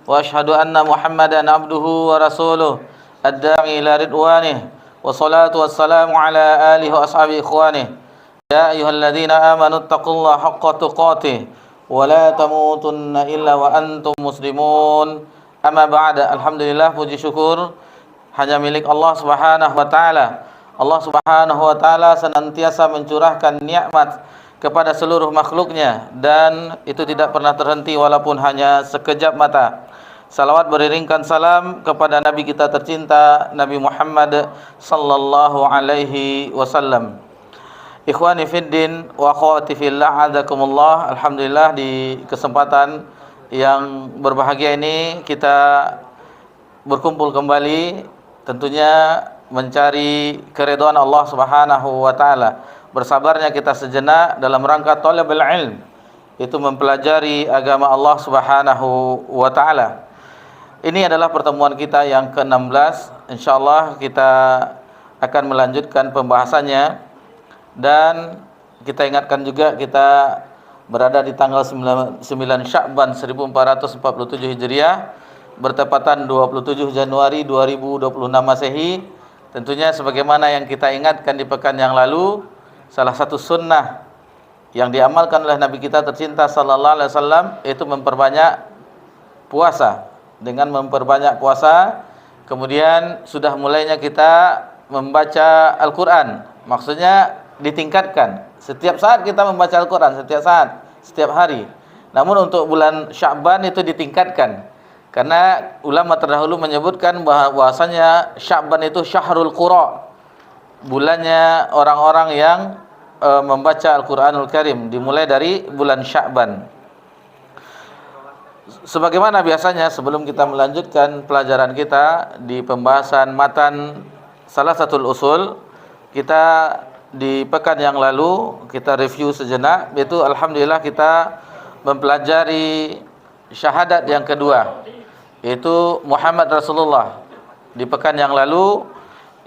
وأشهد أن محمدا عبده ورسوله الداعي إلى رضوانه والصلاة والسلام على آله وأصحابه إخوانه يا أيها الذين آمنوا اتقوا الله حق تقاته ولا تموتن إلا وأنتم مسلمون أما بعد. Alhamdulillah, puji syukur hanya milik Allah Subhanahu wa taala. Allah Subhanahu wa taala senantiasa mencurahkan nikmat kepada seluruh makhluknya dan itu tidak pernah terhenti walaupun hanya sekejap mata. Salawat beriringkan salam kepada Nabi kita tercinta Nabi Muhammad sallallahu alaihi wasallam. Ikhwani fiddin wa akhwati fillah, a'adzakumullah. Alhamdulillah, di kesempatan yang berbahagia ini kita berkumpul kembali tentunya mencari keridhaan Allah Subhanahu wa taala. Bersabarnya kita sejenak dalam rangka talabul ilm, itu mempelajari agama Allah Subhanahu wa taala. Ini adalah pertemuan kita yang ke-16. Insyaallah kita akan melanjutkan pembahasannya. Dan kita ingatkan juga kita berada di tanggal 9 Sya'ban 1447 Hijriah, bertepatan 27 Januari 2026 Masehi. Tentunya sebagaimana yang kita ingatkan di pekan yang lalu, salah satu sunnah yang diamalkan oleh Nabi kita tercinta sallallahu alaihi wasallam itu memperbanyak puasa. Dengan memperbanyak puasa, kemudian sudah mulainya kita membaca Al-Quran. Maksudnya ditingkatkan. Setiap saat kita membaca Al-Quran, setiap saat, setiap hari. Namun untuk bulan Sya'ban itu ditingkatkan. Karena ulama terdahulu menyebutkan bahwasanya Sya'ban itu syahrul qura, bulannya orang-orang yang membaca Al-Quranul Karim, dimulai dari bulan Sya'ban. Sebagaimana biasanya, sebelum kita melanjutkan pelajaran kita di pembahasan matan Salasatul Usul, kita di pekan yang lalu kita review sejenak, yaitu alhamdulillah kita mempelajari syahadat yang kedua, yaitu Muhammad Rasulullah di pekan yang lalu,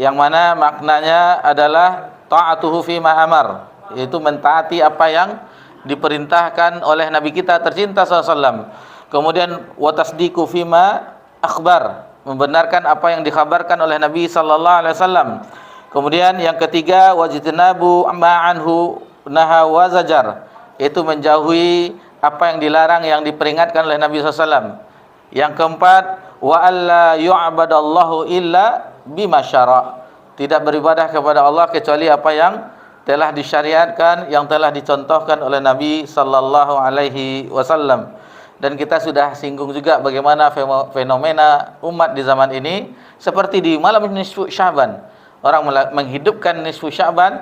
yang mana maknanya adalah ta'atuhu fima amar, yaitu mentaati apa yang diperintahkan oleh Nabi kita tercinta SAW. Kemudian wa tasdiqu fima akhbar, membenarkan apa yang dikhabarkan oleh Nabi sallallahu alaihi wasallam. Kemudian yang ketiga wajtinabu ma'anhu naha wa zajar, yaitu menjauhi apa yang dilarang yang diperingatkan oleh Nabi sallallahu alaihi wasallam. Yang keempat wa alla yu'badallahu illa bima syara', tidak beribadah kepada Allah kecuali apa yang telah disyariatkan, yang telah dicontohkan oleh Nabi sallallahu alaihi wasallam. Dan kita sudah singgung juga bagaimana fenomena umat di zaman ini, seperti di malam nisfu Sya'ban, orang menghidupkan nisfu Sya'ban,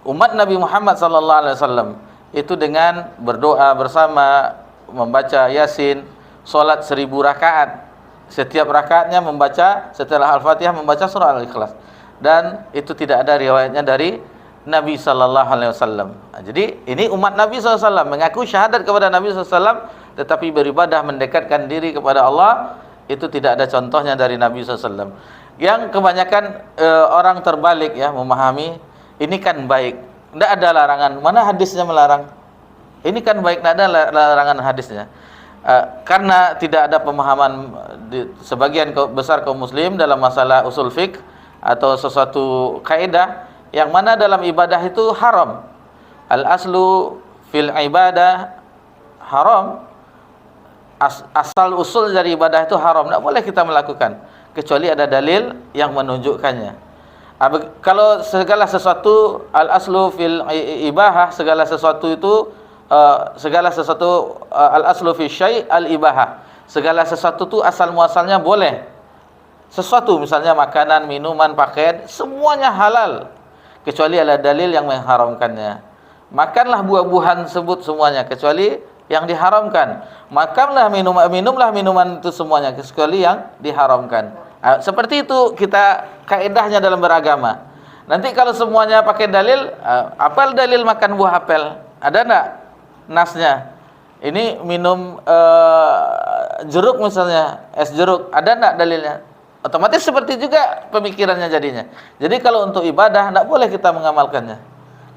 umat Nabi Muhammad SAW itu dengan berdoa bersama, membaca Yasin, solat 1000 rakaat, setiap rakaatnya membaca setelah Al-Fatihah membaca surah Al-Ikhlas, dan itu tidak ada riwayatnya dari Nabi SAW. Jadi ini umat Nabi SAW mengaku syahadat kepada Nabi SAW, tetapi beribadah mendekatkan diri kepada Allah itu tidak ada contohnya dari Nabi SAW. Yang kebanyakan orang terbalik ya, memahami ini kan baik, tidak ada larangan. Mana hadisnya melarang? Ini kan baik, tidak ada larangan hadisnya. Karena tidak ada pemahaman di sebagian besar kaum muslim dalam masalah usul fiqh atau sesuatu kaidah yang mana dalam ibadah itu haram. Al-aslu fil ibadah haram. Asal usul dari ibadah itu haram, tidak boleh kita melakukan kecuali ada dalil yang menunjukkannya. Kalau segala sesuatu al-aslu fil ibahah, segala sesuatu itu al-aslu fi syai' al-ibahah, segala sesuatu itu asal muasalnya boleh. Sesuatu misalnya makanan, minuman, pakaian, semuanya halal kecuali ada dalil yang mengharamkannya. Makanlah buah-buahan sebut semuanya kecuali yang diharamkan. Makanlah, minumlah minuman itu semuanya kecuali yang diharamkan. Seperti itu kita kaedahnya dalam beragama. Nanti kalau semuanya pakai dalil, apel dalil makan buah apel, ada enggak nasnya? Ini minum jeruk misalnya, es jeruk, ada enggak dalilnya? Otomatis seperti juga pemikirannya jadinya. Jadi kalau untuk ibadah enggak boleh kita mengamalkannya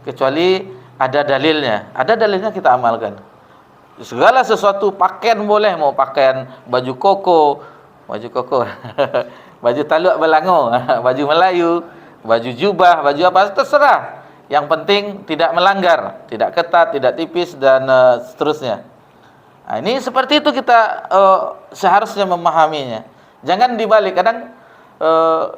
kecuali ada dalilnya. Ada dalilnya kita amalkan. Segala sesuatu, pakaian boleh, mau pakaian baju koko, baju taluk Belangor, baju Melayu, baju jubah, baju apa, terserah. Yang penting tidak melanggar, tidak ketat, tidak tipis, dan seterusnya. Nah, ini seperti itu kita seharusnya memahaminya. Jangan dibalik. Kadang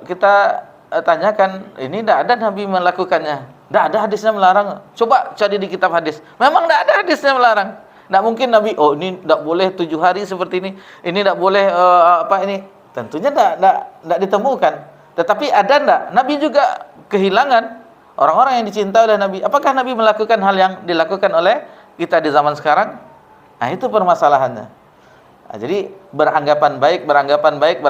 kita tanyakan, ini tidak ada Nabi melakukannya, tidak ada hadisnya melarang. Coba cari di kitab hadis, memang tidak ada hadisnya melarang. Tidak mungkin Nabi, oh ini tidak boleh 7 hari seperti ini tidak boleh ini. Tentunya tidak ditemukan. Tetapi ada tidak? Nabi juga kehilangan orang-orang yang dicintai oleh Nabi. Apakah Nabi melakukan hal yang dilakukan oleh kita di zaman sekarang? Nah, itu permasalahannya. Nah, jadi beranggapan baik,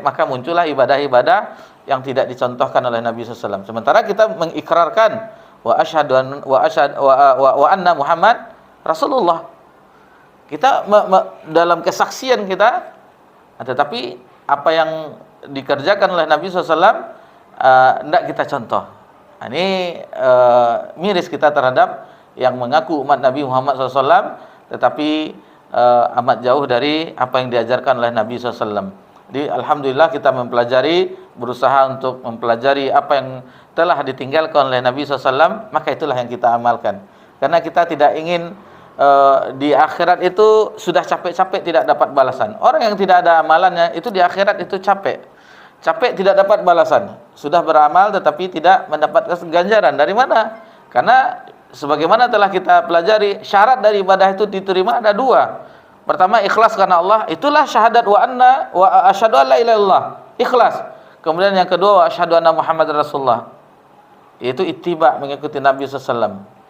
maka muncullah ibadah-ibadah yang tidak dicontohkan oleh Nabi SAW. Sementara kita mengikrarkan wa anna Muhammad Rasulullah. Kita dalam kesaksian kita, tetapi apa yang dikerjakan oleh Nabi SAW tidak kita contoh. Nah, ini miris kita terhadap yang mengaku umat Nabi Muhammad SAW, tetapi amat jauh dari apa yang diajarkan oleh Nabi SAW. Jadi alhamdulillah kita berusaha untuk mempelajari apa yang telah ditinggalkan oleh Nabi SAW, maka itulah yang kita amalkan. Karena kita tidak ingin di akhirat itu sudah capek-capek tidak dapat balasan. Orang yang tidak ada amalannya itu di akhirat itu capek tidak dapat balasan. Sudah beramal tetapi tidak mendapatkan ganjaran. Dari mana? Karena sebagaimana telah kita pelajari, syarat dari ibadah itu diterima ada 2. Pertama, ikhlas karena Allah. Itulah syahadat wa asyhadu an la ilaha illallah. Ikhlas. Kemudian yang kedua, wa asyhadu anna Muhammadar Rasulullah. Yaitu ittiba, mengikuti Nabi SAW.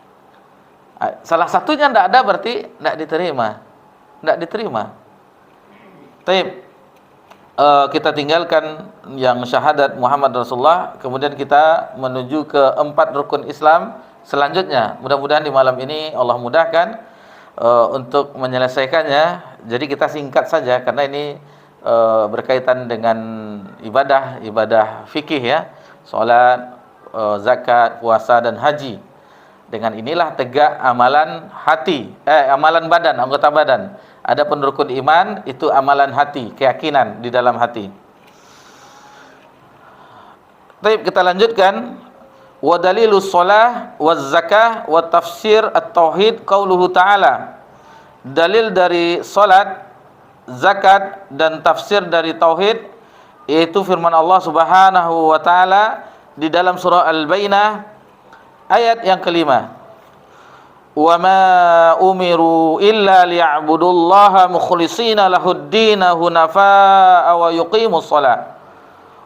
Salah satunya tidak ada, berarti tidak diterima. Taib. Kita tinggalkan yang syahadat Muhammad Rasulullah, kemudian kita menuju ke 4 rukun Islam selanjutnya. Mudah-mudahan di malam ini Allah mudahkan untuk menyelesaikannya. Jadi kita singkat saja karena ini berkaitan dengan ibadah fikih ya, salat, zakat, puasa dan haji. Dengan inilah tegak amalan hati, amalan badan, anggota badan. Adapun rukun iman itu amalan hati, keyakinan di dalam hati. Baik, kita lanjutkan. Wa dalilus shalah waz zakah wa tafsir at-tauhid qauluhu ta'ala. Dalil dari salat, zakat dan tafsir dari tauhid yaitu firman Allah Subhanahu wa taala di dalam surah Al-Bainah ayat yang kelima. Wa ma umiru illa liya'budullaha mukhlishina lahud-din hunafa'a wa yuqimus shalah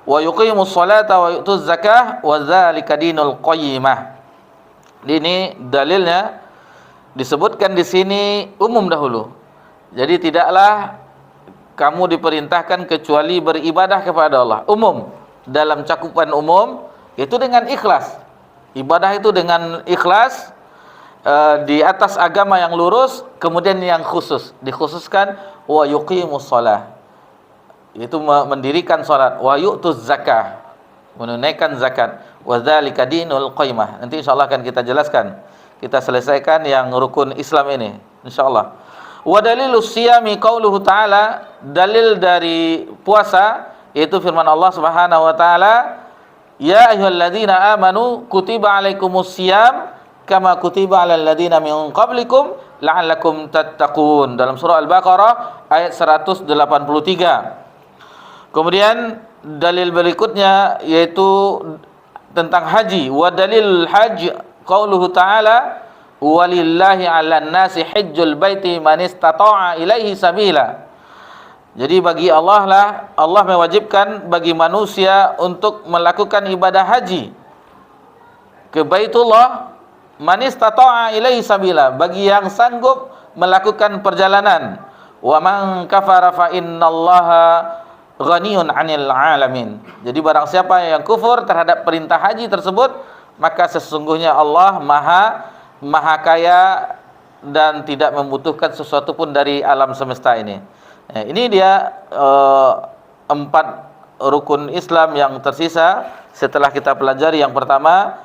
wa yuqimus salata wa yu'tuz zakah wa dzalika dinul qayyimah. Ini dalilnya disebutkan di sini umum dahulu. Jadi tidaklah kamu diperintahkan kecuali beribadah kepada Allah. Umum, dalam cakupan umum itu dengan ikhlas. Ibadah itu dengan ikhlas di atas agama yang lurus, kemudian yang khusus dikhususkan wa yuqimus shalah. Itu mendirikan salat, wa yu'tuz zakah, menunaikan zakat, wa dzalika dinul qayyimah. Nanti insyaallah akan kita jelaskan. Kita selesaikan yang rukun Islam ini insyaallah. Wa dalilus siyami qauluhu ta'ala, dalil dari puasa yaitu firman Allah Subhanahu wa taala, ya ayyuhalladzina amanu kutiba alaikumus siyam kama kutiba alal ladzina min qablikum la'allakum tattaqun, dalam surah Al-Baqarah ayat 183. Kemudian dalil berikutnya yaitu tentang haji. Wa dalil hajj qauluhu ta'ala walillahi 'alan nasi hajjul baiti man istata'a ilaihi sabila. Jadi bagi Allah lah, Allah mewajibkan bagi manusia untuk melakukan ibadah haji ke Baitullah man istata'a ilaihi sabila, bagi yang sanggup melakukan perjalanan. Wa man kafara fa innallaha ghaniyun 'anil 'alamin. Jadi barang siapa yang kufur terhadap perintah haji tersebut, maka sesungguhnya Allah maha kaya dan tidak membutuhkan sesuatu pun dari alam semesta ini. Ini dia 4 rukun Islam yang tersisa setelah kita pelajari yang pertama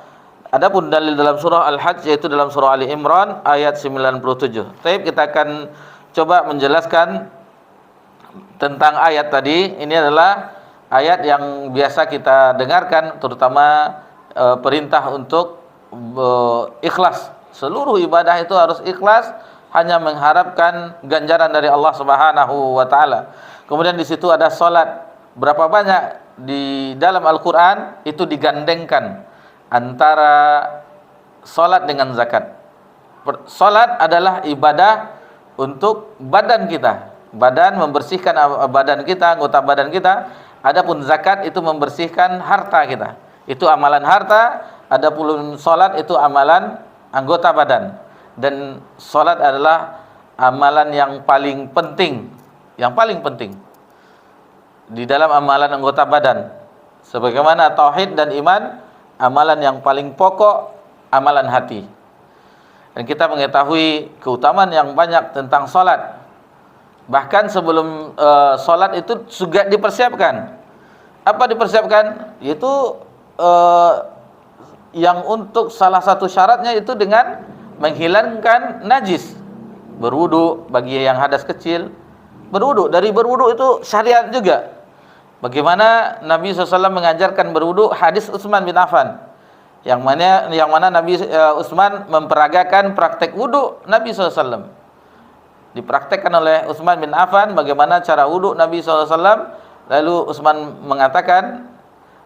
Adapun dalil dalam surah Al-Hajj yaitu dalam surah Ali Imran ayat 97. Baik, kita akan coba menjelaskan tentang ayat tadi. Ini adalah ayat yang biasa kita dengarkan, terutama perintah untuk ikhlas. Seluruh ibadah itu harus ikhlas, hanya mengharapkan ganjaran dari Allah Subhanahu wa taala. Kemudian di situ ada salat. Berapa banyak di dalam Al-Qur'an itu digandengkan antara salat dengan zakat. Salat adalah ibadah untuk badan kita. Badan membersihkan badan kita, anggota badan kita. Adapun zakat itu membersihkan harta kita. Itu amalan harta, adapun salat itu amalan anggota badan. Dan salat adalah amalan yang paling penting, di dalam amalan anggota badan. Sebagaimana tauhid dan iman, amalan yang paling pokok, amalan hati. Dan kita mengetahui keutamaan yang banyak tentang salat. Bahkan sebelum salat itu juga dipersiapkan. Apa dipersiapkan? Yaitu yang untuk salah satu syaratnya itu dengan menghilangkan najis. Berwudu bagi yang hadas kecil. Berwudu, dari berwudu itu syariat juga. Bagaimana Nabi SAW mengajarkan berwudu, hadis Utsman bin Affan. Yang mana Nabi Utsman memperagakan praktek wudu Nabi SAW. Dipraktekkan oleh Utsman bin Affan bagaimana cara wudu Nabi SAW. Lalu Utsman mengatakan,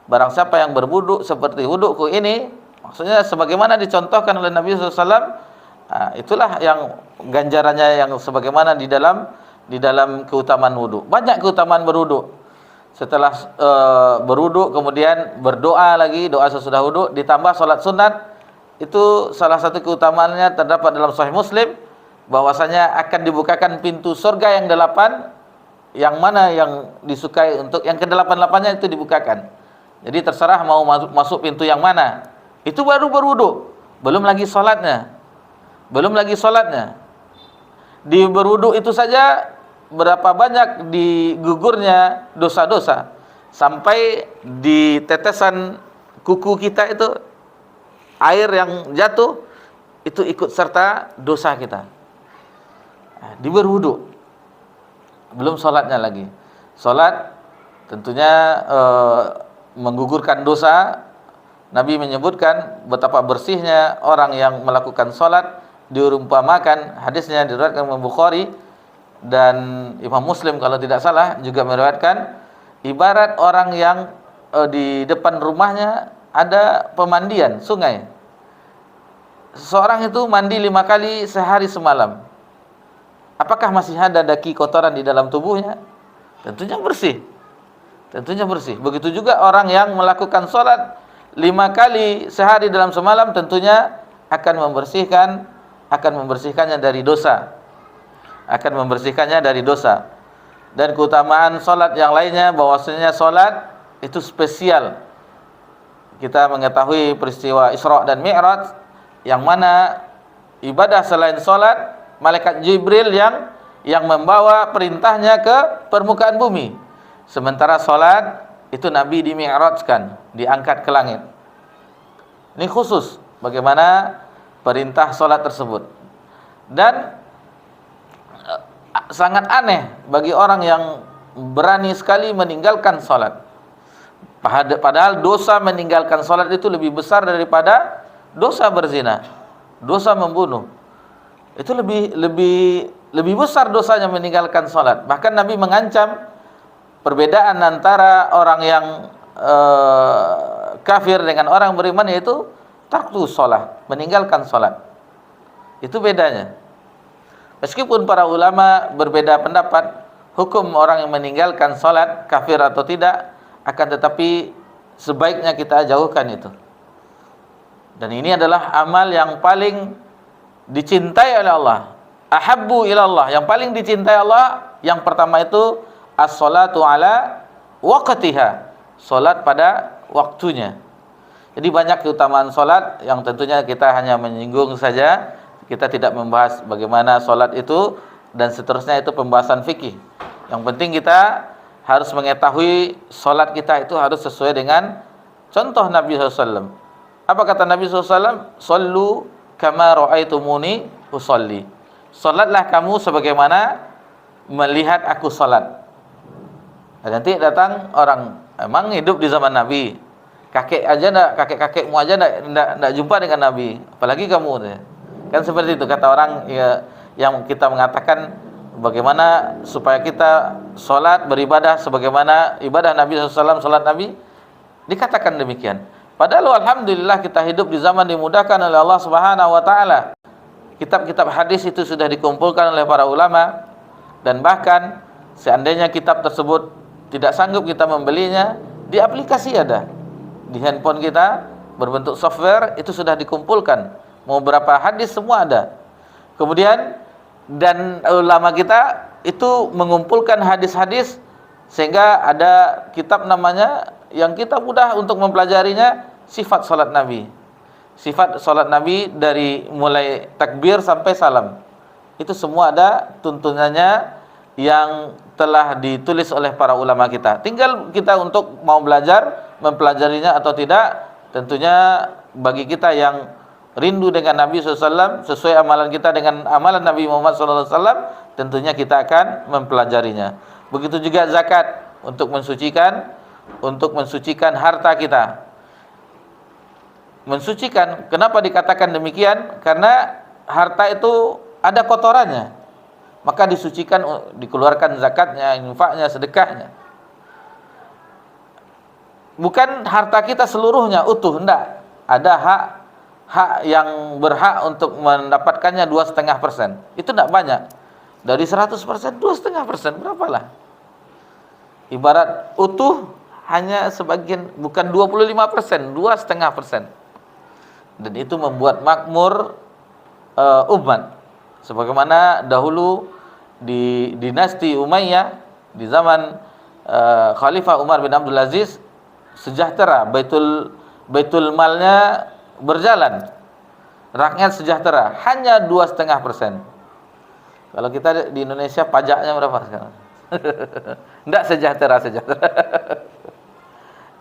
barang siapa yang berwudu seperti wuduku ini, maksudnya sebagaimana dicontohkan oleh Nabi SAW, itulah yang ganjarannya yang sebagaimana di dalam keutamaan wudu. Banyak keutamaan berwudu. Setelah berwudu kemudian berdoa lagi, doa sesudah wudu, ditambah salat sunat. Itu salah satu keutamaannya terdapat dalam Sahih Muslim, bahwasanya akan dibukakan pintu surga yang 8, yang mana yang disukai, untuk yang ke-8-8-nya itu dibukakan. Jadi terserah mau masuk pintu yang mana. Itu baru berwudu, belum lagi salatnya. Di berwudu itu saja berapa banyak digugurnya dosa-dosa, sampai di tetesan kuku kita itu air yang jatuh itu ikut serta dosa kita. Di berwudu, belum salatnya lagi. Salat tentunya menggugurkan dosa. Nabi menyebutkan betapa bersihnya orang yang melakukan salat, diumpamakan, hadisnya diriwayatkan Imam Bukhari dan Imam Muslim kalau tidak salah juga meriwayatkan, ibarat orang yang di depan rumahnya ada pemandian sungai. Seseorang itu mandi 5 kali sehari semalam. Apakah masih ada daki kotoran di dalam tubuhnya? Tentunya bersih. Begitu juga orang yang melakukan sholat 5 kali sehari dalam semalam, tentunya akan membersihkannya dari dosa. Dan keutamaan salat yang lainnya, bahwasanya salat itu spesial. Kita mengetahui peristiwa Isra dan Mi'raj, yang mana ibadah selain salat, malaikat Jibril yang membawa perintahnya ke permukaan bumi. Sementara salat itu Nabi dimi'rajkan, diangkat ke langit. Ini khusus bagaimana perintah salat tersebut. Dan sangat aneh bagi orang yang berani sekali meninggalkan salat. Padahal dosa meninggalkan salat itu lebih besar daripada dosa berzina, dosa membunuh. Itu lebih besar dosanya meninggalkan salat. Bahkan Nabi mengancam perbedaan antara orang yang kafir dengan orang beriman, yaitu tarku shalah, meninggalkan salat. Itu bedanya. Meskipun para ulama berbeda pendapat hukum orang yang meninggalkan salat, kafir atau tidak, akan tetapi sebaiknya kita jauhkan itu. Dan ini adalah amal yang paling dicintai oleh Allah. Ahabbu ilallah, yang paling dicintai Allah, yang pertama itu as-salatu ala waqtiha, salat pada waktunya. Jadi banyak keutamaan salat yang tentunya kita hanya menyinggung saja. Kita tidak membahas bagaimana salat itu dan seterusnya, itu pembahasan fikih. Yang penting kita harus mengetahui salat kita itu harus sesuai dengan contoh Nabi SAW. Apa kata Nabi SAW? Sallu kama ra'aitumuni usolli. Salatlah kamu sebagaimana melihat aku salat. Nanti datang orang, emang hidup di zaman Nabi, kakek-kakekmu aja enggak jumpa dengan Nabi, apalagi kamu. Kan seperti itu kata orang ya, yang kita mengatakan bagaimana supaya kita salat beribadah sebagaimana ibadah Nabi SAW, salat Nabi, dikatakan demikian. Padahal alhamdulillah kita hidup di zaman dimudahkan oleh Allah Subhanahu wa taala. Kitab-kitab hadis itu sudah dikumpulkan oleh para ulama, dan bahkan seandainya kitab tersebut tidak sanggup kita membelinya, di aplikasi ada. Di handphone kita berbentuk software itu sudah dikumpulkan. Mau berapa hadis semua ada. Kemudian dan ulama kita itu mengumpulkan hadis-hadis sehingga ada kitab namanya yang kita mudah untuk mempelajarinya, sifat salat Nabi. Sifat salat Nabi dari mulai takbir sampai salam. Itu semua ada tuntunannya yang telah ditulis oleh para ulama kita. Tinggal kita untuk mau belajar, mempelajarinya atau tidak. Tentunya bagi kita yang rindu dengan Nabi SAW, sesuai amalan kita dengan amalan Nabi Muhammad SAW, tentunya kita akan mempelajarinya. Begitu juga zakat, untuk mensucikan harta kita. Mensucikan, kenapa dikatakan demikian? Karena harta itu ada kotorannya, maka disucikan, dikeluarkan zakatnya, infaknya, sedekahnya. Bukan harta kita seluruhnya utuh, enggak. Ada hak yang berhak untuk mendapatkannya 2,5%. Itu tidak banyak. Dari 100%, 2,5%, berapalah? Ibarat utuh hanya sebagian, bukan 25%, 2,5%. Dan itu membuat makmur umat. Sebagaimana dahulu di dinasti Umayyah, di zaman Khalifah Umar bin Abdul Aziz, sejahtera, baitul malnya berjalan, rakyat sejahtera, hanya 2,5%. Kalau kita di Indonesia pajaknya berapa sekarang? Tidak sejahtera.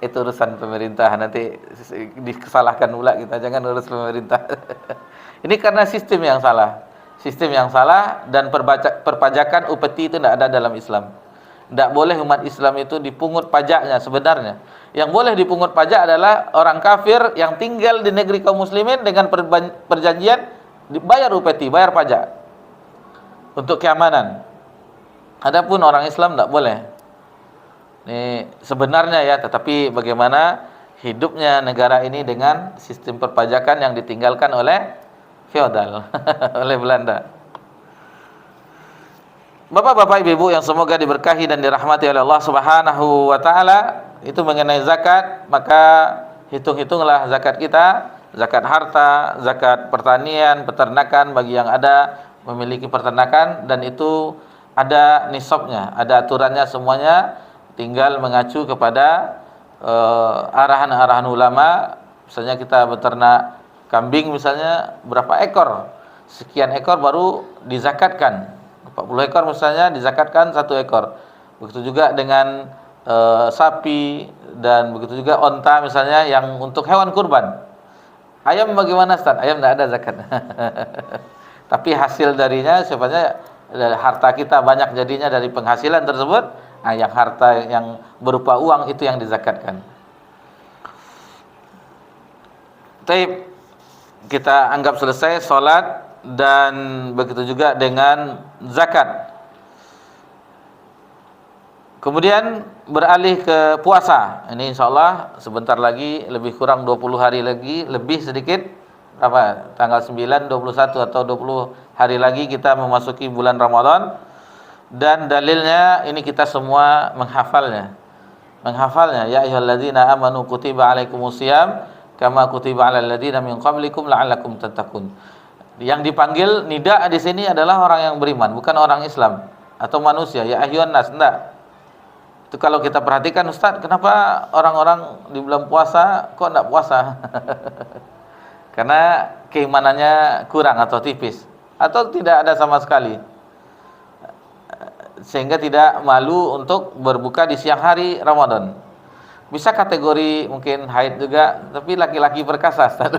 Itu urusan pemerintah, nanti disalahkan pula kita, jangan urus pemerintah. Ini karena sistem yang salah, dan perpajakan upeti itu tidak ada dalam Islam. Tidak boleh umat Islam itu dipungut pajaknya sebenarnya. Yang boleh dipungut pajak adalah orang kafir yang tinggal di negeri kaum muslimin dengan perjanjian dibayar upeti, bayar pajak untuk keamanan. Adapun orang Islam tidak boleh. Ini sebenarnya ya, tetapi bagaimana hidupnya negara ini dengan sistem perpajakan yang ditinggalkan oleh feodal, oleh Belanda. Bapak-bapak, ibu-ibu yang semoga diberkahi dan dirahmati oleh Allah Subhanahu wa taala, itu mengenai zakat, maka hitung-hitunglah zakat kita, zakat harta, zakat pertanian, peternakan bagi yang ada memiliki peternakan, dan itu ada nisabnya, ada aturannya semuanya, tinggal mengacu kepada arahan-arahan ulama. Misalnya kita beternak kambing misalnya berapa ekor, sekian ekor baru dizakatkan. 40 ekor misalnya dizakatkan 1 ekor. Begitu juga dengan sapi, dan begitu juga onta misalnya yang untuk hewan kurban. Ayam bagaimana Ustaz? Ayam tidak ada zakat. Tapi hasil darinya sifatnya harta kita banyak jadinya dari penghasilan tersebut. Nah, yang harta yang berupa uang itu yang dizakatkan. Baik, kita anggap selesai salat, dan begitu juga dengan zakat. Kemudian beralih ke puasa. Ini insyaallah sebentar lagi, lebih kurang 20 hari lagi, lebih sedikit, berapa? Tanggal 9, 21 atau 20 hari lagi kita memasuki bulan Ramadan. Dan dalilnya ini kita semua menghafalnya. Ya ayyuhalladzina amanu kutiba alaikumusiyam kama kutiba alal ladzina min qablikum la'allakum tattaqun. Yang dipanggil nida di sini adalah orang yang beriman, bukan orang Islam atau manusia. Ya ayyuhan nas, enggak. Itu kalau kita perhatikan, Ustaz, kenapa orang-orang di bulan puasa kok enggak puasa? Karena keimanannya kurang atau tipis, atau tidak ada sama sekali, sehingga tidak malu untuk berbuka di siang hari Ramadan. Bisa kategori mungkin haid juga, tapi laki-laki perkasa, Ustaz.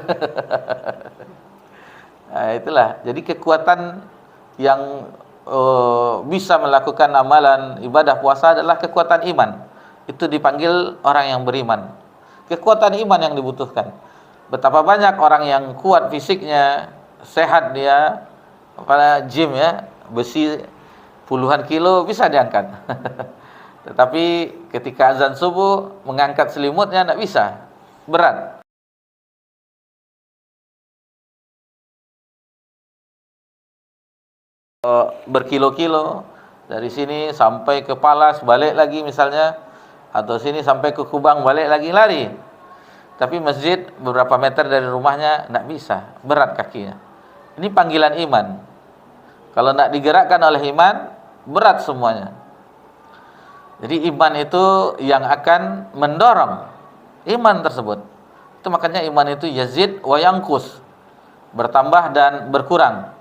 Nah, itulah. Jadi kekuatan yang bisa melakukan amalan ibadah puasa adalah kekuatan iman. Itu dipanggil orang yang beriman. Kekuatan iman yang dibutuhkan. Betapa banyak orang yang kuat fisiknya, sehat dia, pada gym ya, besi puluhan kilo bisa diangkat. Tetapi ketika azan subuh mengangkat selimutnya tidak bisa, berat. Berkilo-kilo dari sini sampai ke Palas balik lagi misalnya, atau sini sampai ke Kubang balik lagi, lari. Tapi masjid beberapa meter dari rumahnya tidak bisa, berat kakinya. Ini panggilan iman. Kalau tidak digerakkan oleh iman, berat semuanya. Jadi iman itu yang akan mendorong iman tersebut. Itu makanya iman itu yazid wa yanqus, bertambah dan berkurang.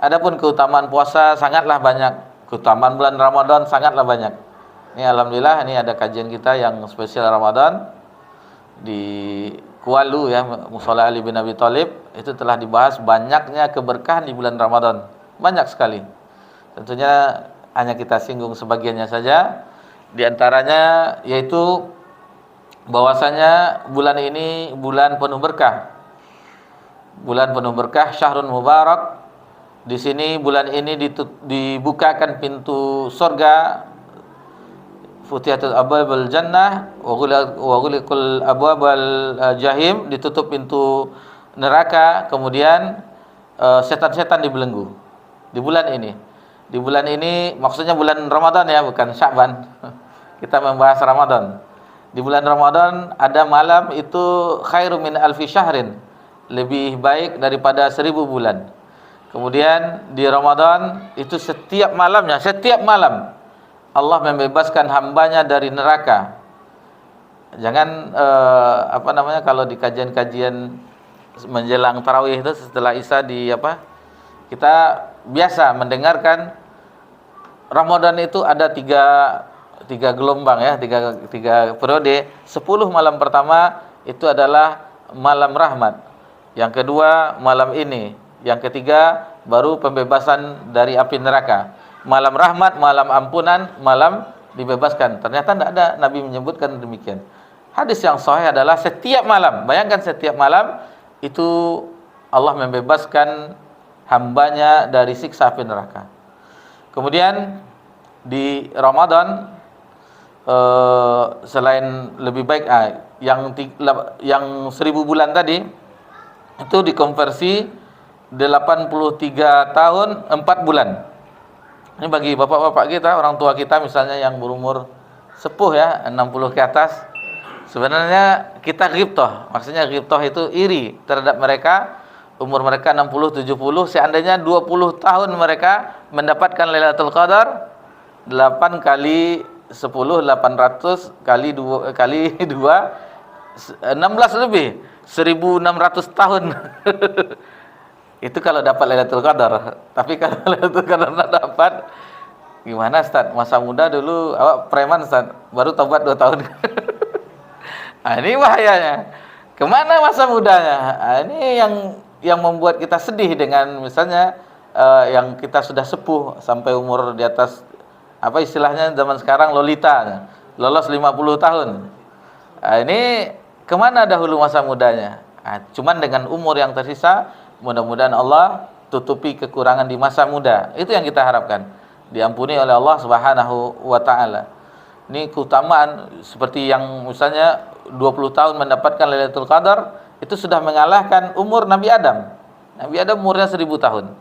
Adapun keutamaan puasa sangatlah banyak, keutamaan bulan Ramadan sangatlah banyak. Ini alhamdulillah, ini ada kajian kita yang spesial Ramadan di Kualu ya, Mushola Ali bin Abi Thalib. Itu telah dibahas banyaknya keberkahan di bulan Ramadan, banyak sekali. Tentunya hanya kita singgung sebagiannya saja. Di antaranya yaitu bahwasanya bulan ini bulan penuh berkah. Bulan penuh berkah, syahrun mubarak. Di sini bulan ini dibukakan pintu surga, futihatul abwabul jannah wa ghuliqul abwabul jahim, ditutup pintu neraka, kemudian setan-setan dibelenggu. Di bulan ini. Di bulan ini maksudnya bulan Ramadan ya, bukan Sya'ban. Kita membahas Ramadan. Di bulan Ramadan ada malam itu khairu min alfi syahrin, lebih baik daripada 1000 bulan. Kemudian di Ramadan itu setiap malamnya, setiap malam Allah membebaskan hambanya dari neraka. Jangan kalau di kajian-kajian menjelang tarawih itu setelah Isya kita biasa mendengarkan Ramadan itu ada tiga gelombang ya, tiga periode. 10 malam pertama itu adalah malam rahmat. Yang kedua malam ini. Yang ketiga baru pembebasan dari api neraka. Malam rahmat, malam ampunan, malam dibebaskan. Ternyata tidak ada Nabi menyebutkan demikian. Hadis yang sahih adalah setiap malam. Bayangkan setiap malam itu Allah membebaskan hambanya dari siksa api neraka. Kemudian di Ramadan selain lebih baik yang 1000 bulan tadi itu dikonversi 83 tahun 4 bulan. Ini bagi bapak-bapak kita, orang tua kita misalnya yang berumur sepuh ya, 60 ke atas. Sebenarnya kita ghibthah. Maksudnya ghibthah itu iri terhadap mereka, umur mereka 60, 70, seandainya 20 tahun mereka mendapatkan Lailatul Qadar, 8 kali 10, 800 kali 2 16 lebih, 1600 tahun. Itu kalau dapat Lailatul Qadar. Tapi kalau Lailatul Qadar tidak dapat, gimana Ustaz? Masa muda dulu awak preman Ustaz, baru tobat 2 tahun. Nah, ini bahayanya. Kemana masa mudanya? Nah, ini yang membuat kita sedih dengan misalnya yang kita sudah sepuh sampai umur di atas istilahnya zaman sekarang lolita, lolos 50 tahun. Nah, ini kemana dahulu masa mudanya? Nah, cuman dengan umur yang tersisa, mudah-mudahan Allah tutupi kekurangan di masa muda. Itu yang kita harapkan, diampuni oleh Allah Subhanahu wa taala. Ini keutamaan seperti yang misalnya 20 tahun mendapatkan Lailatul Qadar, itu sudah mengalahkan umur Nabi Adam. Nabi Adam umurnya 1000 tahun.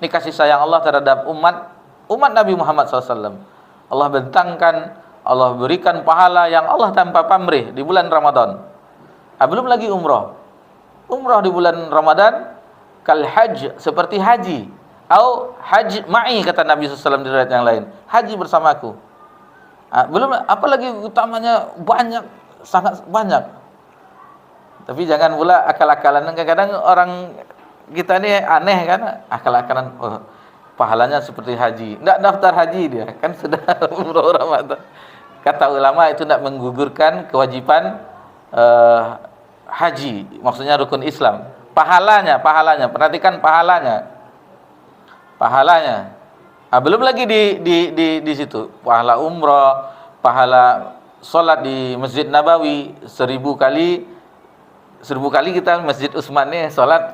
Ini kasih sayang Allah terhadap umat Nabi Muhammad SAW. Allah bentangkan, Allah berikan pahala yang Allah tanpa pamrih di bulan Ramadan. Belum lagi umrah. Umrah di bulan Ramadan kal hajj, seperti haji. Au hajj ma'i, kata Nabi SAW di riwayat yang lain. Haji bersamaku. Belum, apalagi utamanya banyak, sangat banyak. Tapi jangan pula akal-akalan. Kadang-kadang orang kita ini aneh kan, akal-akalan. Pahalanya seperti haji. Tidak daftar haji dia, kan sudah umrah Ramadan. Kata ulama itu tidak menggugurkan kewajiban haji, maksudnya rukun Islam. Pahalanya, perhatikan pahalanya. Belum lagi di situ pahala umrah, pahala sholat di Masjid Nabawi 1000 kali kita Masjid Utsman nih sholat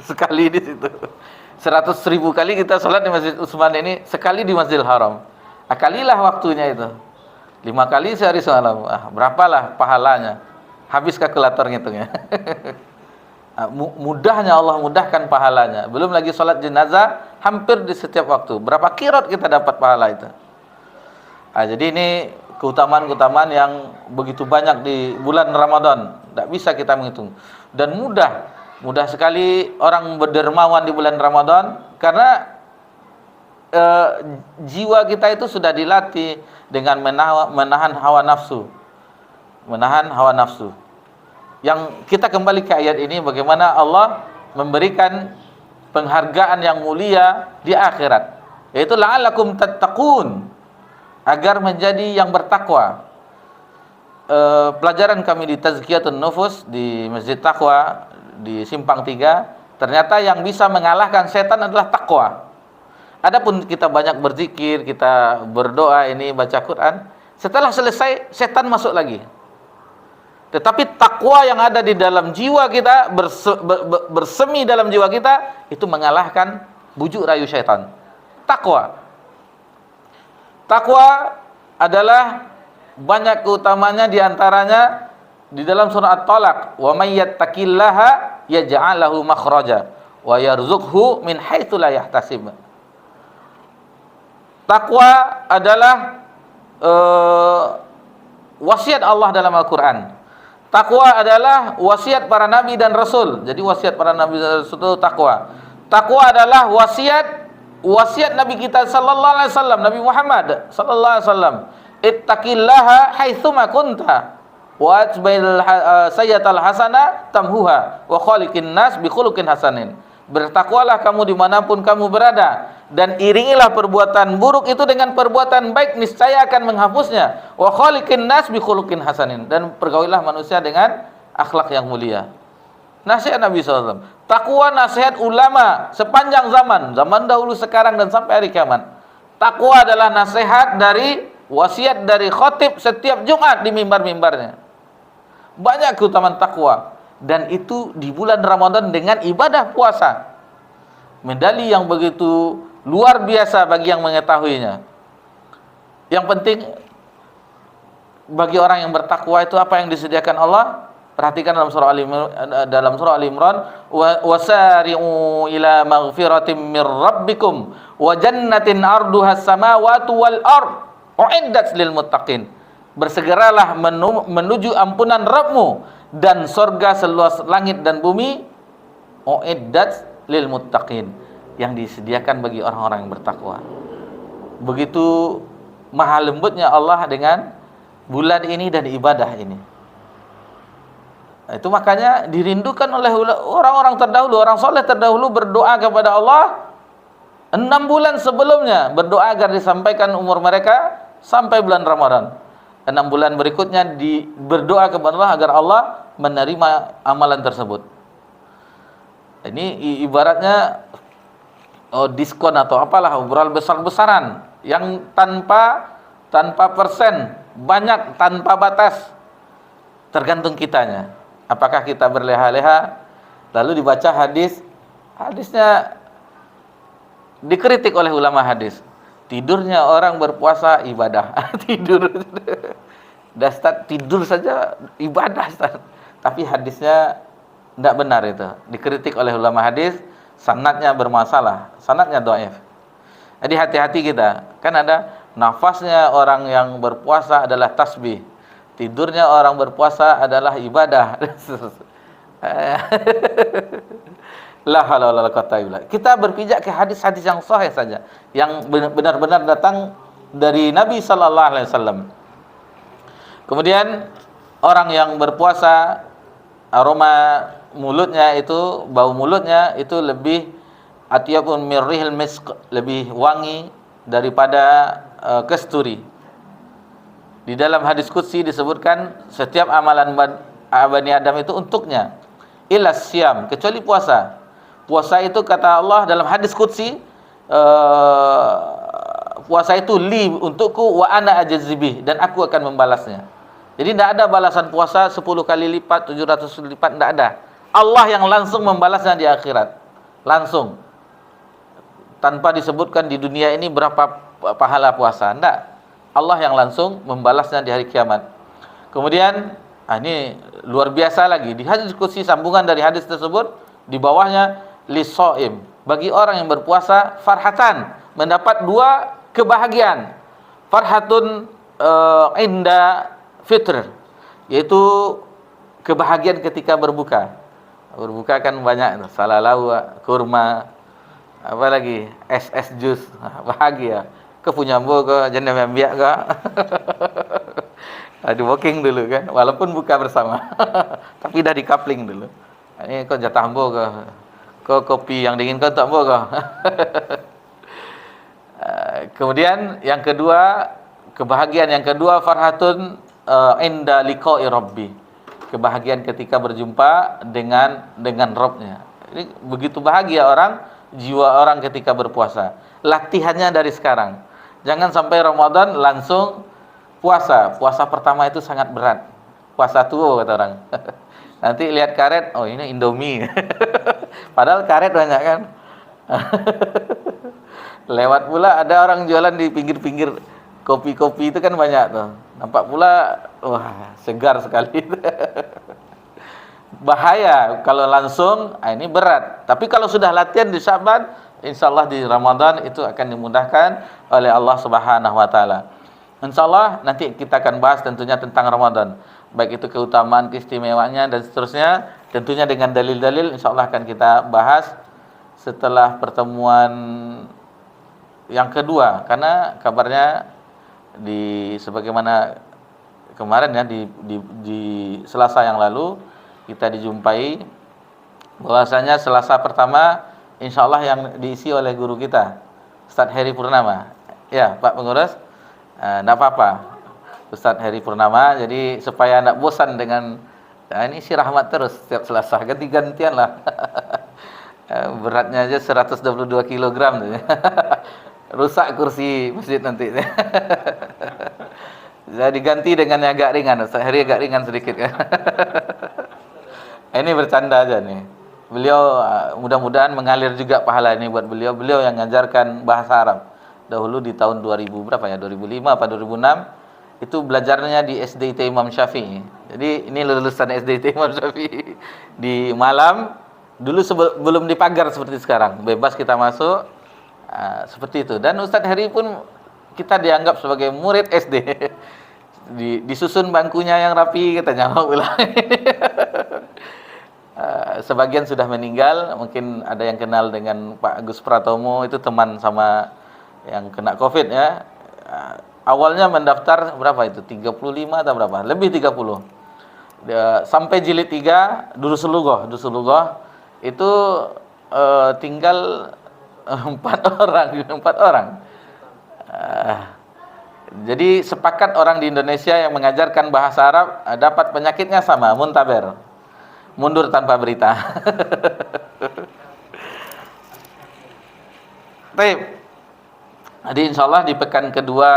sekali di situ. 100.000 kali kita sholat di Masjid Utsman ini, sekali di Masjidil Haram. Kalilah waktunya itu 5 kali sehari semalam. Berapalah pahalanya? Habis kalkulator ngitungnya. Mudahnya Allah mudahkan pahalanya. Belum lagi sholat jenazah hampir di setiap waktu. Berapa kirot kita dapat pahala itu? Jadi ini keutamaan-keutamaan yang begitu banyak di bulan Ramadan. Tidak bisa kita menghitung. Dan mudah sekali orang berdermawan di bulan Ramadan, karena jiwa kita itu sudah dilatih dengan menahan hawa nafsu. Yang kita kembali ke ayat ini, bagaimana Allah memberikan penghargaan yang mulia di akhirat, yaitu la'allakum tattaqun, agar menjadi yang bertakwa. Pelajaran kami di Tazkiyatun Nufus di Masjid Taqwa di Simpang 3, ternyata yang bisa mengalahkan setan adalah takwa. Adapun kita banyak berzikir, kita berdoa, ini baca Quran, setelah selesai setan masuk lagi. Tetapi takwa yang ada di dalam jiwa kita, bersemi dalam jiwa kita, itu mengalahkan bujuk rayu syaitan. Takwa adalah banyak keutamanya, diantaranya di dalam surah At-Talaq, wa may yattaqillaha yaj'al lahu makhraja wa yarzuqhu min haitsu la yahtasib. Takwa adalah wasiat Allah dalam Al-Quran. Takwa adalah wasiat para nabi dan rasul. Jadi wasiat para nabi dan rasul itu takwa. Takwa adalah wasiat Nabi kita sallallahu alaihi wasallam, Nabi Muhammad sallallahu alaihi wasallam. Ittaqillaha haitsuma kunta wa atbil sayyatal hasana tamhuha wa khaliqin nas bi khuluqin hasanin. Bertakwalah kamu dimanapun kamu berada, dan iringilah perbuatan buruk itu dengan perbuatan baik, niscaya akan menghapusnya. Wa khaliqin nas bi khuluqin hasanin, dan pergaulilah manusia dengan akhlak yang mulia. Nasihat Nabi SAW. Takwa nasihat ulama sepanjang zaman dahulu, sekarang, dan sampai hari kiamat. Takwa adalah nasihat dari wasiat dari khatib setiap Jumat di mimbar-mimbarnya. Banyak keutamaan takwa, dan itu di bulan Ramadan dengan ibadah puasa. Medali yang begitu luar biasa bagi yang mengetahuinya. Yang penting bagi orang yang bertakwa itu apa yang disediakan Allah. Perhatikan dalam surah Al-Imran, wasari'u ila maghfiratin mir rabbikum wa jannatin arduha as-samawati wal ard uiddat lil muttaqin. Bersegeralah menuju ampunan Rabbmu, dan sorga seluas langit dan bumi, uiddat lil muttaqin, yang disediakan bagi orang-orang yang bertakwa. Begitu maha lembutnya Allah dengan bulan ini dan ibadah ini. Itu makanya dirindukan oleh orang-orang terdahulu, orang soleh terdahulu berdoa kepada Allah 6 bulan sebelumnya, berdoa agar disampaikan umur mereka sampai bulan Ramadan. 6 bulan berikutnya berdoa kepada Allah agar Allah menerima amalan tersebut. Ini ibaratnya diskon atau apalah, obrolan besar-besaran yang tanpa persen, banyak, tanpa batas. Tergantung kitanya. Apakah kita berleha-leha, lalu dibaca hadisnya dikritik oleh ulama hadis. Tidurnya orang berpuasa ibadah. Tidur saja ibadah, Ustaz. Tapi hadisnya tidak benar itu. Dikritik oleh ulama hadis, sanadnya bermasalah, sanadnya dhaif. Jadi hati-hati kita. Kan ada nafasnya orang yang berpuasa adalah tasbih. Tidurnya orang berpuasa adalah ibadah. La haula wala quwwata illa billah. Kita berpijak ke hadis-hadis yang sahih saja, yang benar-benar datang dari Nabi sallallahu alaihi wasallam. Kemudian orang yang berpuasa, aroma mulutnya itu, bau mulutnya itu lebih atyabun min rihil misk, lebih wangi daripada kasturi. Di dalam hadis qudsi disebutkan setiap amalan Bani Adam itu untuknya. Illa siyam, kecuali puasa. Puasa itu kata Allah dalam hadis qudsi, puasa itu li untukku wa ana ajzibih, dan aku akan membalasnya. Jadi tidak ada balasan puasa 10 kali lipat, 700 lipat, tidak ada. Allah yang langsung membalasnya di akhirat. Langsung. Tanpa disebutkan di dunia ini berapa pahala puasa. Tidak. Allah yang langsung membalasnya di hari kiamat. Kemudian, ini luar biasa lagi. Di hadis qudsi sambungan dari hadis tersebut, di bawahnya lisoim. Bagi orang yang berpuasa, farhatan. Mendapat 2 kebahagiaan. Farhatun inda fitr, yaitu kebahagiaan ketika berbuka. Berbuka kan banyak, salalau, kurma, apa lagi, es jus, bahagia. Ke punya ambo ke jana membiak ke. Di walking dulu kan, walaupun buka bersama. Tapi dah di coupling dulu. Ini kau jatah ambo ke kopi yang dingin kau tak ambo ke. Kemudian yang kedua, kebahagiaan yang kedua, farhatun inda liqa'i rabbi, kebahagiaan ketika berjumpa dengan Rabb-nya. Ini begitu bahagia jiwa orang ketika berpuasa. Latihannya dari sekarang. Jangan sampai Ramadan langsung puasa. Puasa pertama itu sangat berat. Puasa tua kata orang. Nanti lihat karet, oh ini Indomie. Padahal karet banyak kan. Lewat pula ada orang jualan di pinggir-pinggir kopi-kopi itu kan banyak tuh. Nampak pula, wah segar sekali. Bahaya kalau langsung, ini berat. Tapi kalau sudah latihan di Sya'ban, insyaallah di Ramadan itu akan dimudahkan oleh Allah Subhanahu wa taala. Insyaallah nanti kita akan bahas tentunya tentang Ramadan, baik itu keutamaan, keistimewaannya dan seterusnya, tentunya dengan dalil-dalil insyaallah akan kita bahas setelah pertemuan yang kedua, karena kabarnya sebagaimana kemarin ya di Selasa yang lalu kita dijumpai bahwasanya Selasa pertama insyaallah yang diisi oleh guru kita Ustaz Heri Purnama. Ya, Pak Pengurus, enggak apa-apa. Ustaz Heri Purnama, jadi supaya enggak bosan dengan ini si rahmat terus setiap Selasa, ganti-gantian lah. Beratnya aja 122 kg tuh. Rusak kursi masjid nanti. Saya diganti dengan yang agak ringan. Ustaz Heri agak ringan sedikit kan. Ini bercanda aja nih. Beliau mudah-mudahan mengalir juga pahala ini buat beliau. Beliau yang mengajarkan bahasa Arab. Dahulu di tahun 2000 berapa ya? 2005 apa 2006 itu belajarnya di SDIT Imam Syafi'i. Jadi ini lulusan SDIT Imam Syafi'i di Malam. Dulu belum dipagar seperti sekarang. Bebas kita masuk. Seperti itu. Dan Ustaz Heri pun kita dianggap sebagai murid SD. Disusun bangkunya yang rapi, katanya ulang. Sebagian sudah meninggal, mungkin ada yang kenal dengan Pak Agus Pratomo, itu teman sama yang kena Covid ya. Awalnya mendaftar berapa itu? 35 atau berapa? Lebih 30. Sampai jilid 3 Durusulughoh itu tinggal 4 orang. Jadi sepakat orang di Indonesia yang mengajarkan bahasa Arab dapat penyakitnya sama, muntaber, mundur tanpa berita. Baik. Jadi insyaallah di pekan kedua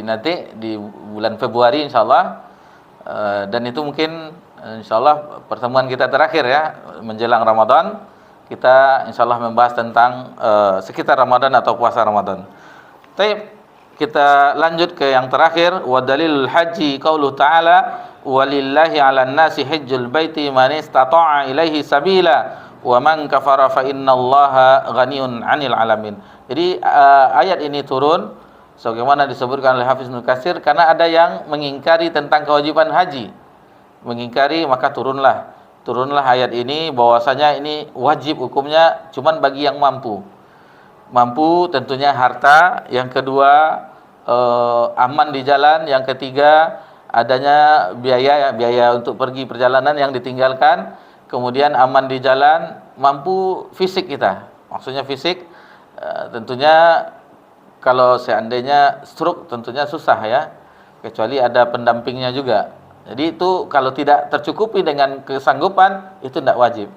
nanti di bulan Februari insyaallah, dan itu mungkin insyaallah pertemuan kita terakhir ya menjelang Ramadan. Kita insyaallah membahas tentang sekitar Ramadan atau puasa Ramadan. Baik, kita lanjut ke yang terakhir, wa dalilul haji qauluhu ta'ala walillahi 'alan nasi hajjul baiti man istata'a ilaihi sabila wa man kafara fa innallaha ghaniyun 'anil 'alamin. Jadi ayat ini turun sebagaimana disebutkan oleh Hafiz Ibnu Katsir karena ada yang mengingkari tentang kewajiban haji. Mengingkari, maka turunlah ayat ini bahwasanya ini wajib hukumnya cuman bagi yang mampu tentunya harta, yang kedua aman di jalan, yang ketiga adanya biaya untuk pergi perjalanan yang ditinggalkan, kemudian aman di jalan, mampu fisik kita, maksudnya fisik tentunya kalau seandainya stroke tentunya susah ya, kecuali ada pendampingnya juga. Jadi itu kalau tidak tercukupi dengan kesanggupan itu tidak wajib.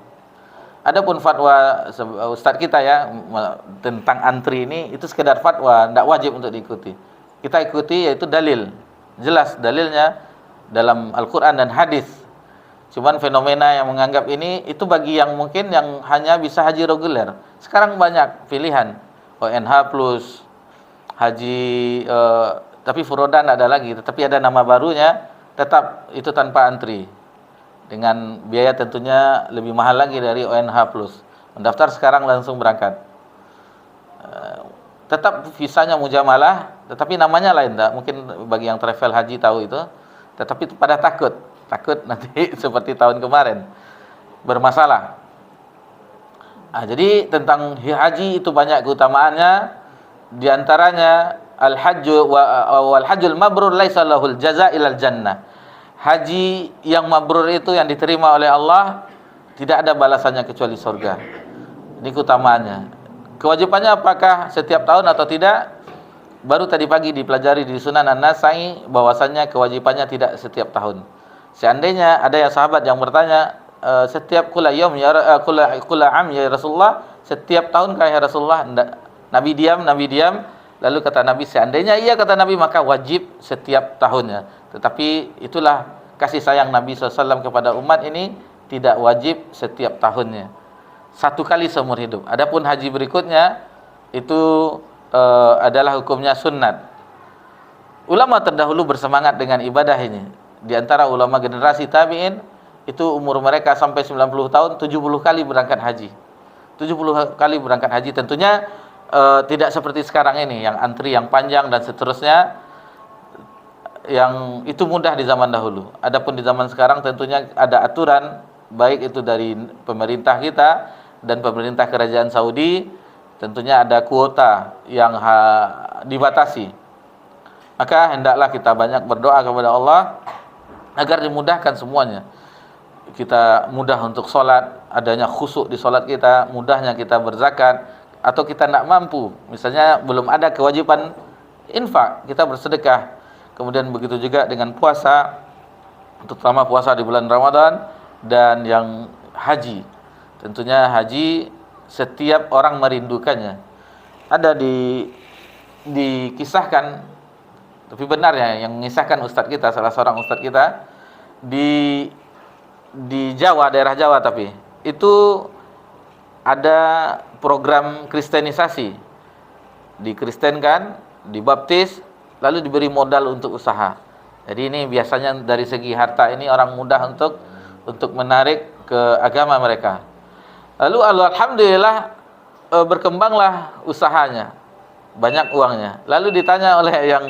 Adapun fatwa ustaz kita ya tentang antri ini itu sekedar fatwa, tidak wajib untuk diikuti. Kita ikuti yaitu dalil. Jelas dalilnya dalam Al-Qur'an dan hadis. Cuman fenomena yang menganggap ini itu bagi yang mungkin yang hanya bisa haji reguler. Sekarang banyak pilihan. ONH plus haji tapi furodan ada lagi, tetapi ada nama barunya, tetap itu tanpa antri. Dengan biaya tentunya lebih mahal lagi dari ONH plus. Mendaftar sekarang langsung berangkat. Tetap visanya mujamalah, tetapi namanya lain tak? Mungkin bagi yang travel haji tahu itu. Tetapi pada takut nanti seperti tahun kemarin bermasalah. Jadi tentang haji itu banyak keutamaannya. Di antaranya al-hajju wal hajjul mabrur laisa lahul jazaa ilal jannah. Haji yang mabrur itu yang diterima oleh Allah tidak ada balasannya kecuali surga. Ini keutamaannya. Kewajibannya apakah setiap tahun atau tidak? Baru tadi pagi dipelajari di Sunan An-Nasai bahwasannya kewajibannya tidak setiap tahun. Seandainya ada yang sahabat yang bertanya, setiap kula yaum ya kula am ya Rasulullah, setiap tahun kah ya Rasulullah? Nabi diam. Lalu kata Nabi, seandainya iya kata Nabi maka wajib setiap tahunnya. Tetapi itulah kasih sayang Nabi SAW kepada umat ini, tidak wajib setiap tahunnya. Satu kali seumur hidup. Adapun haji berikutnya itu adalah hukumnya sunnat. Ulama terdahulu bersemangat dengan ibadah ini. Di antara ulama generasi tabi'in itu umur mereka sampai 90 tahun 70 kali berangkat haji. 70 kali berangkat haji, tentunya tidak seperti sekarang ini yang antri yang panjang dan seterusnya, yang itu mudah di zaman dahulu. Adapun di zaman sekarang tentunya ada aturan, baik itu dari pemerintah kita dan pemerintah kerajaan Saudi, tentunya ada kuota yang dibatasi. Maka hendaklah kita banyak berdoa kepada Allah agar dimudahkan semuanya. Kita mudah untuk sholat, adanya khusyuk di sholat kita, mudahnya kita berzakat. Atau kita tidak mampu, misalnya belum ada kewajiban infak, kita bersedekah. Kemudian begitu juga dengan puasa, terutama puasa di bulan Ramadan, dan yang haji. Tentunya haji setiap orang merindukannya. Ada dikisahkan, tapi benar ya, yang mengisahkan ustadz kita, salah seorang ustadz kita di Jawa, daerah Jawa, tapi itu ada program kristenisasi, dikristenkan, dibaptis, lalu diberi modal untuk usaha. Jadi ini biasanya dari segi harta ini orang mudah untuk menarik ke agama mereka. Lalu alhamdulillah berkembanglah usahanya, banyak uangnya. Lalu ditanya oleh yang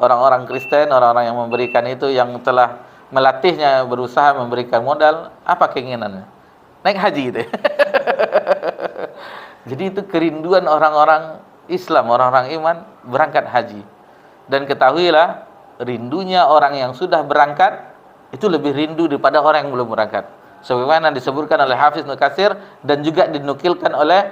orang-orang Kristen, orang-orang yang memberikan itu, yang telah melatihnya berusaha memberikan modal, apa keinginannya? Naik haji gitu. Jadi itu kerinduan orang-orang Islam, orang-orang iman berangkat haji. Dan ketahuilah, rindunya orang yang sudah berangkat itu lebih rindu daripada orang yang belum berangkat. Sebagaimana disebutkan oleh Hafiz Ibnu Katsir dan juga dinukilkan oleh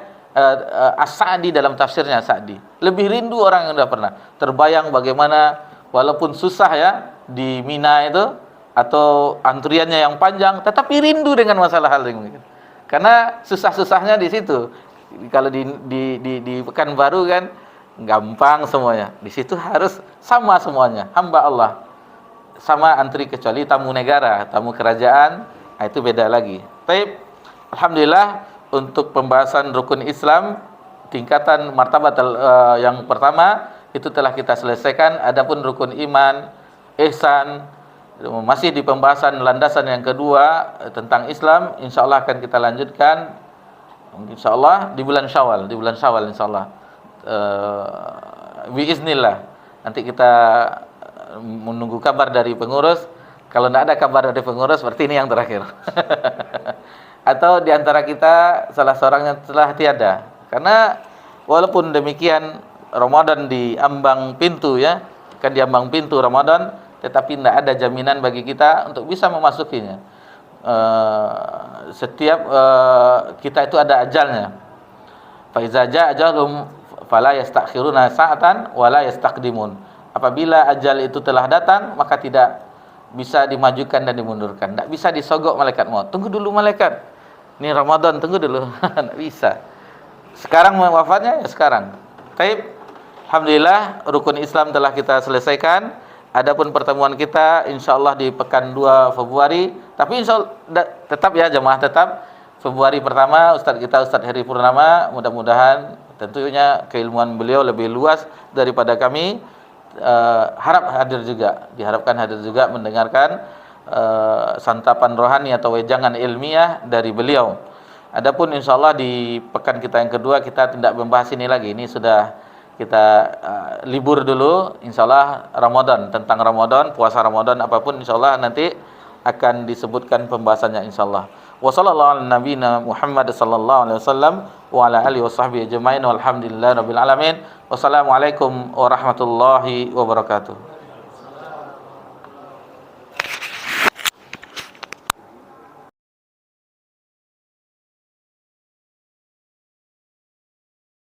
As-Sa'di dalam tafsirnya Sa'di. Lebih rindu orang yang sudah pernah. Terbayang bagaimana walaupun susah ya di Mina itu, atau antriannya yang panjang, tetapi rindu dengan masalah hal ini. Karena susah-susahnya di situ. Kalau di Pekanbaru kan gampang semuanya. Di situ harus sama semuanya, hamba Allah. Sama antri kecuali tamu negara, tamu kerajaan, itu beda lagi. Baik, alhamdulillah untuk pembahasan rukun Islam tingkatan martabat yang pertama itu telah kita selesaikan. Adapun rukun iman, ihsan, masih di pembahasan landasan yang kedua tentang Islam, insyaallah akan kita lanjutkan insyaallah di bulan Syawal, insyaallah. Biiznillah. Nanti kita menunggu kabar dari pengurus. Kalau tidak ada kabar dari pengurus, berarti ini yang terakhir. Atau di antara kita salah seorang yang telah tiada. Karena walaupun demikian Ramadan di ambang pintu ya, kan di ambang pintu Ramadan, tetapi tidak ada jaminan bagi kita untuk bisa memasukinya. Setiap kita itu ada ajalnya. Fa iza jaa ajalhum fala yastakhiruna sa'atan wala yastaqdimun. apabila ajal itu telah datang, maka tidak bisa dimajukan dan dimundurkan. Tidak bisa disogok malaikat maut. Tunggu dulu malaikat. Ini Ramadan, tunggu dulu. Tidak bisa. Sekarang wafatnya ya sekarang. Baik. Alhamdulillah rukun Islam telah kita selesaikan. Adapun pertemuan kita insyaallah di pekan 2 Februari. Tapi insyaallah tetap ya jemaah, tetap Februari pertama Ustaz kita Ustaz Heri Purnama, mudah-mudahan tentunya keilmuan beliau lebih luas daripada kami. Diharapkan hadir juga mendengarkan santapan rohani atau wejangan ilmiah dari beliau. Adapun insyaallah di pekan kita yang kedua kita tidak membahas ini lagi. Ini sudah kita libur dulu, insyaallah Ramadan, tentang Ramadan, puasa Ramadan apapun insyaallah nanti akan disebutkan pembahasannya insyaallah. Wa sallallahu ala nabiyina Muhammad sallallahu alaihi wasallam wa ala alihi washabbihi ajmain walhamdulillahirabbil alamin. Wassalamualaikum warahmatullahi wabarakatuh.